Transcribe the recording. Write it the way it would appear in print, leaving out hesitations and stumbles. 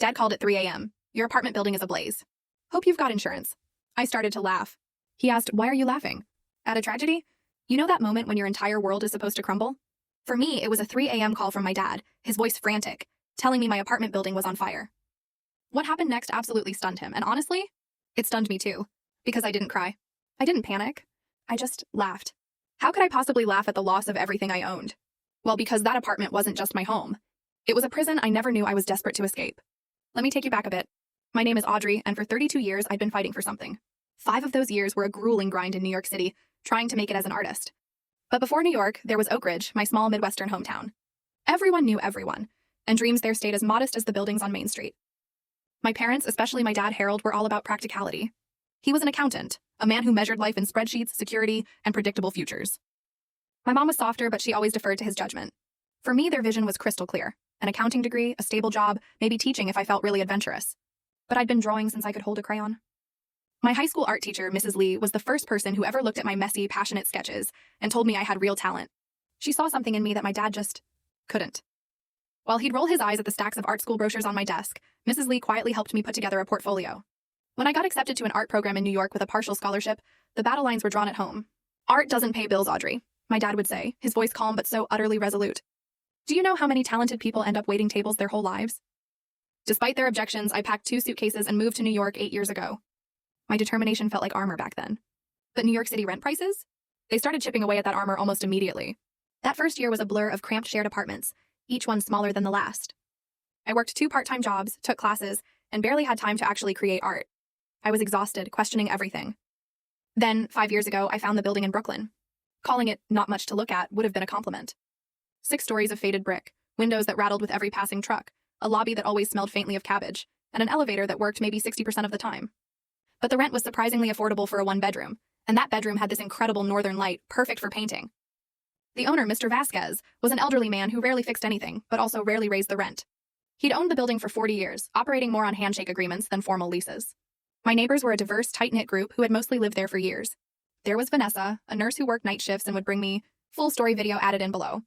Dad called at 3 a.m. Your apartment building is ablaze. Hope you've got insurance. I started to laugh. He asked, why are you laughing? At a tragedy? You know that moment when your entire world is supposed to crumble? For me, it was a 3 a.m. call from my dad, his voice frantic, telling me my apartment building was on fire. What happened next absolutely stunned him, and honestly, it stunned me too, because I didn't cry. I didn't panic. I just laughed. How could I possibly laugh at the loss of everything I owned? Well, because that apartment wasn't just my home. It was a prison I never knew I was desperate to escape. Let me take you back a bit. My name is Audrey, and for 32 years, I'd been fighting for something. 5 of those years were a grueling grind in New York City, trying to make it as an artist. But before New York, there was Oak Ridge, my small Midwestern hometown. Everyone knew everyone, and dreams there stayed as modest as the buildings on Main Street. My parents, especially my dad Harold, were all about practicality. He was an accountant, a man who measured life in spreadsheets, security, and predictable futures. My mom was softer, but she always deferred to his judgment. For me, their vision was crystal clear. An accounting degree, a stable job, maybe teaching if I felt really adventurous. But I'd been drawing since I could hold a crayon. My high school art teacher, Mrs. Lee, was the first person who ever looked at my messy, passionate sketches and told me I had real talent. She saw something in me that my dad just couldn't. While he'd roll his eyes at the stacks of art school brochures on my desk, Mrs. Lee quietly helped me put together a portfolio. When I got accepted to an art program in New York with a partial scholarship, the battle lines were drawn at home. Art doesn't pay bills, Audrey, my dad would say, his voice calm but so utterly resolute. Do you know how many talented people end up waiting tables their whole lives? Despite their objections, I packed 2 suitcases and moved to New York 8 years ago. My determination felt like armor back then. But New York City rent prices? They started chipping away at that armor almost immediately. That first year was a blur of cramped shared apartments, each one smaller than the last. I worked 2 part-time jobs, took classes, and barely had time to actually create art. I was exhausted, questioning everything. Then, 5 years ago, I found the building in Brooklyn. Calling it not much to look at would have been a compliment. 6 stories of faded brick, windows that rattled with every passing truck, a lobby that always smelled faintly of cabbage, and an elevator that worked maybe 60% of the time. But the rent was surprisingly affordable for a 1-bedroom, and that bedroom had this incredible northern light, perfect for painting. The owner, Mr. Vasquez, was an elderly man who rarely fixed anything, but also rarely raised the rent. He'd owned the building for 40 years, operating more on handshake agreements than formal leases. My neighbors were a diverse, tight-knit group who had mostly lived there for years. There was Vanessa, a nurse who worked night shifts and would bring me full story video added in below.